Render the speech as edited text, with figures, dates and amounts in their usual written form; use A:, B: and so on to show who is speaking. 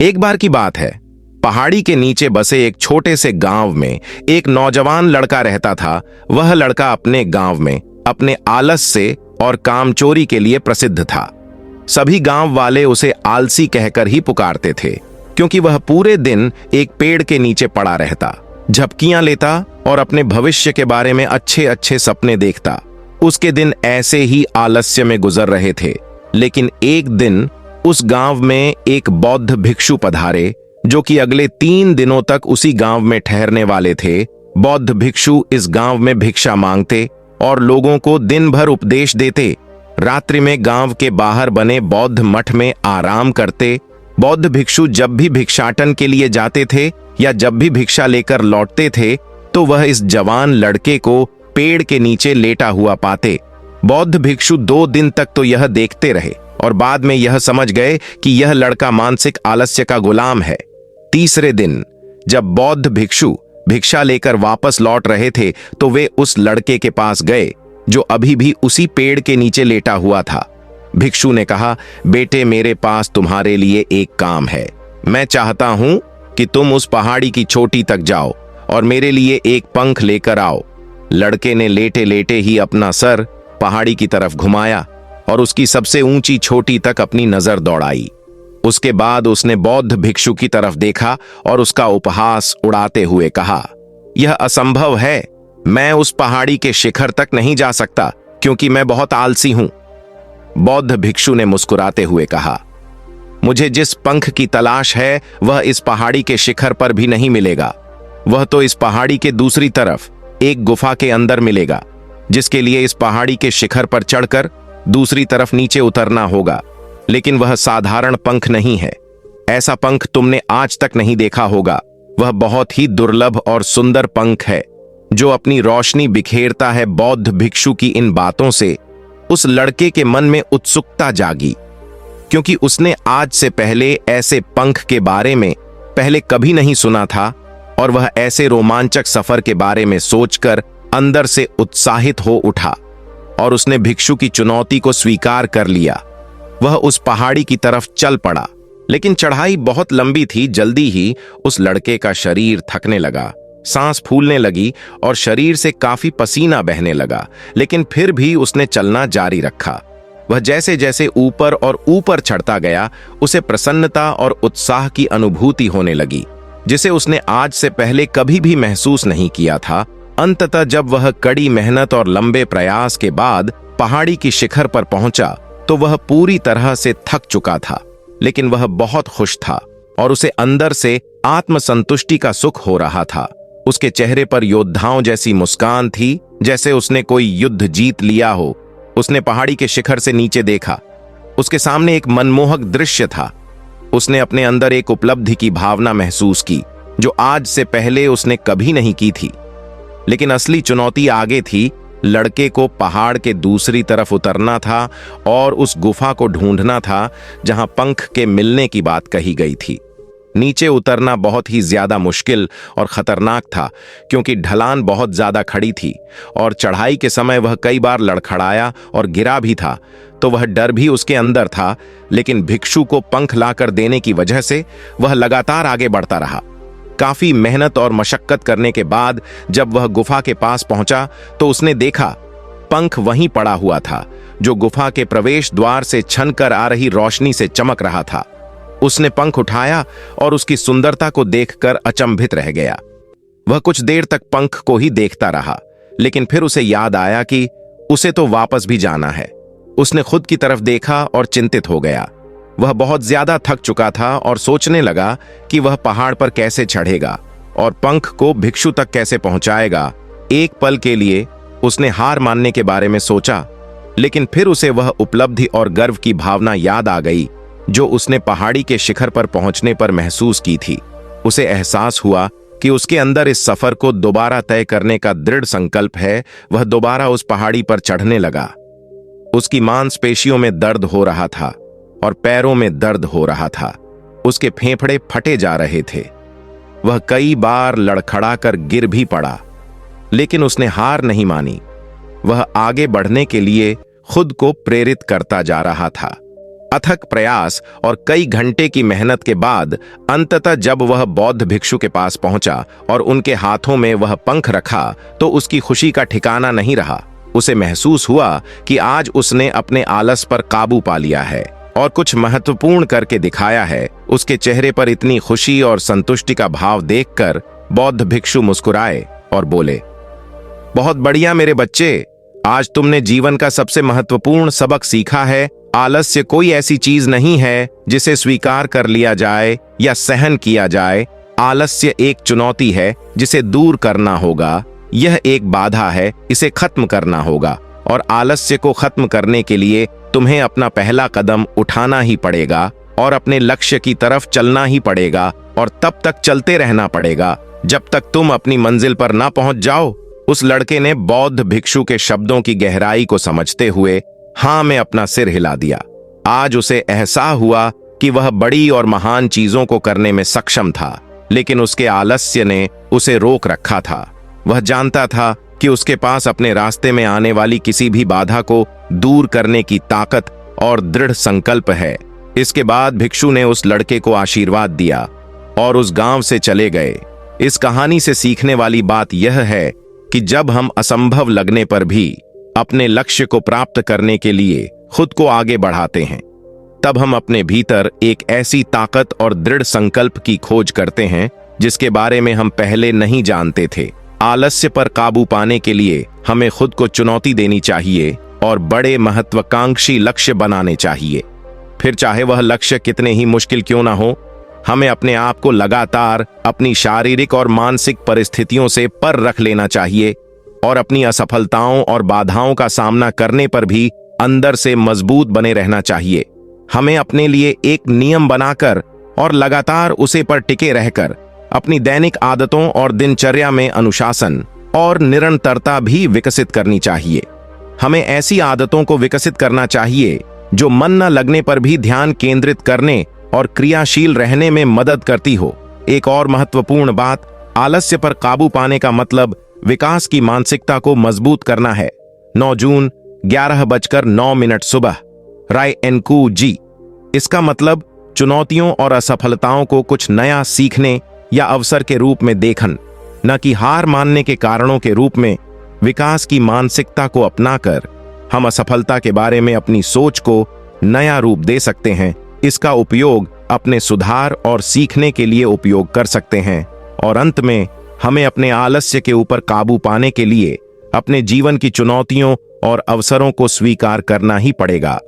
A: एक बार की बात है, पहाड़ी के नीचे बसे एक छोटे से गांव में एक नौजवान लड़का रहता था। वह लड़का अपने गांव में अपने आलस से और कामचोरी के लिए प्रसिद्ध था। सभी गांव वाले उसे आलसी कहकर ही पुकारते थे, क्योंकि वह पूरे दिन एक पेड़ के नीचे पड़ा रहता, झपकियां लेता और अपने भविष्य के बारे में अच्छे अच्छे सपने देखता। उसके दिन ऐसे ही आलस्य में गुजर रहे थे। लेकिन एक दिन उस गांव में एक बौद्ध भिक्षु पधारे, जो कि अगले 3 दिनों तक उसी गांव में ठहरने वाले थे। बौद्ध भिक्षु इस गांव में भिक्षा मांगते और लोगों को दिन भर उपदेश देते। रात्रि में गांव के बाहर बने बौद्ध मठ में आराम करते। बौद्ध भिक्षु जब भी भिक्षाटन के लिए जाते थे या जब भी भिक्षा लेकर लौटते थे, तो वह इस जवान लड़के को पेड़ के नीचे लेटा हुआ पाते। बौद्ध भिक्षु 2 दिन तक तो यह देखते रहे और बाद में यह समझ गए कि यह लड़का मानसिक आलस्य का गुलाम है। तीसरे दिन जब बौद्ध भिक्षु भिक्षा लेकर वापस लौट रहे थे, तो वे उस लड़के के पास गए जो अभी भी उसी पेड़ के नीचे लेटा हुआ था। भिक्षु ने कहा, बेटे, मेरे पास तुम्हारे लिए एक काम है। मैं चाहता हूं कि तुम उस पहाड़ी की चोटी तक जाओ और मेरे लिए एक पंख लेकर आओ। लड़के ने लेटे लेटे ही अपना सर पहाड़ी की तरफ घुमाया और उसकी सबसे ऊंची चोटी तक अपनी नजर दौड़ाई। उसके बाद उसने बौद्ध भिक्षु की तरफ देखा और उसका उपहास उड़ाते हुए कहा, यह असंभव है। मैं उस पहाड़ी के शिखर तक नहीं जा सकता, क्योंकि मैं बहुत आलसी हूं। बौद्ध भिक्षु ने मुस्कुराते हुए कहा, मुझे जिस पंख की तलाश है वह इस पहाड़ी के शिखर पर भी नहीं मिलेगा। वह तो इस पहाड़ी के दूसरी तरफ एक गुफा के अंदर मिलेगा, जिसके लिए इस पहाड़ी के शिखर पर चढ़कर दूसरी तरफ नीचे उतरना होगा। लेकिन वह साधारण पंख नहीं है। ऐसा पंख तुमने आज तक नहीं देखा होगा। वह बहुत ही दुर्लभ और सुंदर पंख है, जो अपनी रोशनी बिखेरता है। बौद्ध भिक्षु की इन बातों से उस लड़के के मन में उत्सुकता जागी, क्योंकि उसने आज से पहले ऐसे पंख के बारे में पहले कभी नहीं सुना था और वह ऐसे रोमांचक सफर के बारे में सोचकर अंदर से उत्साहित हो उठा और उसने भिक्षु की चुनौती को स्वीकार कर लिया। वह उस पहाड़ी की तरफ चल पड़ा, लेकिन चढ़ाई बहुत लंबी थी। जल्दी ही उस लड़के का शरीर थकने लगा, सांस फूलने लगी और शरीर से काफी पसीना बहने लगा, लेकिन फिर भी उसने चलना जारी रखा। वह जैसे जैसे ऊपर और ऊपर चढ़ता गया, उसे प्रसन्नता और उत्साह की अनुभूति होने लगी, जिसे उसने आज से पहले कभी भी महसूस नहीं किया था। अंततः जब वह कड़ी मेहनत और लंबे प्रयास के बाद पहाड़ी की शिखर पर पहुंचा, तो वह पूरी तरह से थक चुका था, लेकिन वह बहुत खुश था और उसे अंदर से आत्मसंतुष्टि का सुख हो रहा था। उसके चेहरे पर योद्धाओं जैसी मुस्कान थी, जैसे उसने कोई युद्ध जीत लिया हो। उसने पहाड़ी के शिखर से नीचे देखा। उसके सामने एक मनमोहक दृश्य था। उसने अपने अंदर एक उपलब्धि की भावना महसूस की, जो आज से पहले उसने कभी नहीं की थी। लेकिन असली चुनौती आगे थी। लड़के को पहाड़ के दूसरी तरफ उतरना था और उस गुफा को ढूंढना था जहां पंख के मिलने की बात कही गई थी। नीचे उतरना बहुत ही ज्यादा मुश्किल और खतरनाक था, क्योंकि ढलान बहुत ज्यादा खड़ी थी और चढ़ाई के समय वह कई बार लड़खड़ाया और गिरा भी था, तो वह डर भी उसके अंदर था। लेकिन भिक्षु को पंख लाकर देने की वजह से वह लगातार आगे बढ़ता रहा। काफी मेहनत और मशक्कत करने के बाद जब वह गुफा के पास पहुंचा, तो उसने देखा पंख वहीं पड़ा हुआ था, जो गुफा के प्रवेश द्वार से छनकर आ रही रोशनी से चमक रहा था। उसने पंख उठाया और उसकी सुंदरता को देखकर अचंभित रह गया। वह कुछ देर तक पंख को ही देखता रहा, लेकिन फिर उसे याद आया कि उसे तो वापस भी जाना है। उसने खुद की तरफ देखा और चिंतित हो गया। वह बहुत ज्यादा थक चुका था और सोचने लगा कि वह पहाड़ पर कैसे चढ़ेगा और पंख को भिक्षु तक कैसे पहुंचाएगा। एक पल के लिए उसने हार मानने के बारे में सोचा, लेकिन फिर उसे वह उपलब्धि और गर्व की भावना याद आ गई जो उसने पहाड़ी के शिखर पर पहुंचने पर महसूस की थी। उसे एहसास हुआ कि उसके अंदर इस सफर को दोबारा तय करने का दृढ़ संकल्प है। वह दोबारा उस पहाड़ी पर चढ़ने लगा। उसकी मांसपेशियों में दर्द हो रहा था और पैरों में दर्द हो रहा था। उसके फेफड़े फटे जा रहे थे। वह कई बार लड़खड़ाकर गिर भी पड़ा, लेकिन उसने हार नहीं मानी। वह आगे बढ़ने के लिए खुद को प्रेरित करता जा रहा था। अथक प्रयास और कई घंटे की मेहनत के बाद अंततः जब वह बौद्ध भिक्षु के पास पहुंचा और उनके हाथों में वह पंख रखा तो उसकी खुशी का ठिकाना नहीं रहा। उसे महसूस हुआ कि आज उसने अपने आलस पर काबू पा लिया है और कुछ महत्वपूर्ण करके दिखाया है। उसके चेहरे पर इतनी खुशी और संतुष्टि का भाव देखकर बौद्ध भिक्षु मुस्कुराए और बोले, बहुत बढ़िया मेरे बच्चे, आज तुमने जीवन का सबसे महत्वपूर्ण सबक सीखा है। आलस्य कोई ऐसी चीज नहीं है जिसे स्वीकार कर लिया जाए या सहन किया जाए। आलस्य एक चुनौती है जिसे दूर करना होगा। यह एक बाधा है, इसे खत्म करना होगा और आलस्य को खत्म करने के लिए तुम्हें अपना पहला कदम उठाना ही पड़ेगा और अपने लक्ष्य की तरफ चलना ही पड़ेगा और तब तक चलते रहना पड़ेगा जब तक तुम अपनी मंजिल पर ना पहुंच जाओ। उस लड़के ने बौद्ध भिक्षु के शब्दों की गहराई को समझते हुए हाँ में अपना सिर हिला दिया। आज उसे एहसास हुआ कि वह बड़ी और महान चीजों को करने में सक्षम था, लेकिन उसके आलस्य ने उसे रोक रखा था। वह जानता था कि उसके पास अपने रास्ते में आने वाली किसी भी बाधा को दूर करने की ताकत और दृढ़ संकल्प है। इसके बाद भिक्षु ने उस लड़के को आशीर्वाद दिया और उस गांव से चले गए। इस कहानी से सीखने वाली बात यह है कि जब हम असंभव लगने पर भी अपने लक्ष्य को प्राप्त करने के लिए खुद को आगे बढ़ाते हैं, तब हम अपने भीतर एक ऐसी ताकत और दृढ़ संकल्प की खोज करते हैं जिसके बारे में हम पहले नहीं जानते थे। आलस्य पर काबू पाने के लिए हमें खुद को चुनौती देनी चाहिए और बड़े महत्वाकांक्षी लक्ष्य बनाने चाहिए। फिर चाहे वह लक्ष्य कितने ही मुश्किल क्यों ना हो, हमें अपने आप को लगातार अपनी शारीरिक और मानसिक परिस्थितियों से पर रख लेना चाहिए और अपनी असफलताओं और बाधाओं का सामना करने पर भी अंदर से मजबूत बने रहना चाहिए। हमें अपने लिए एक नियम बनाकर और लगातार उसे पर टिके रहकर अपनी दैनिक आदतों और दिनचर्या में अनुशासन और निरंतरता भी विकसित करनी चाहिए। हमें ऐसी आदतों को विकसित करना चाहिए जो मन न लगने पर भी ध्यान केंद्रित करने और क्रियाशील रहने में मदद करती हो। एक और महत्वपूर्ण बात, आलस्य पर काबू पाने का मतलब विकास की मानसिकता को मजबूत करना है। 9 जून 11:09 सुबह, राय एनकू जी। इसका मतलब चुनौतियों और असफलताओं को कुछ नया सीखने या अवसर के रूप में देखन, न कि हार मानने के कारणों के रूप में। विकास की मानसिकता को अपनाकर हम असफलता के बारे में अपनी सोच को नया रूप दे सकते हैं। इसका उपयोग अपने सुधार और सीखने के लिए उपयोग कर सकते हैं और अंत में हमें अपने आलस्य के ऊपर काबू पाने के लिए अपने जीवन की चुनौतियों और अवसरों को स्वीकार करना ही पड़ेगा।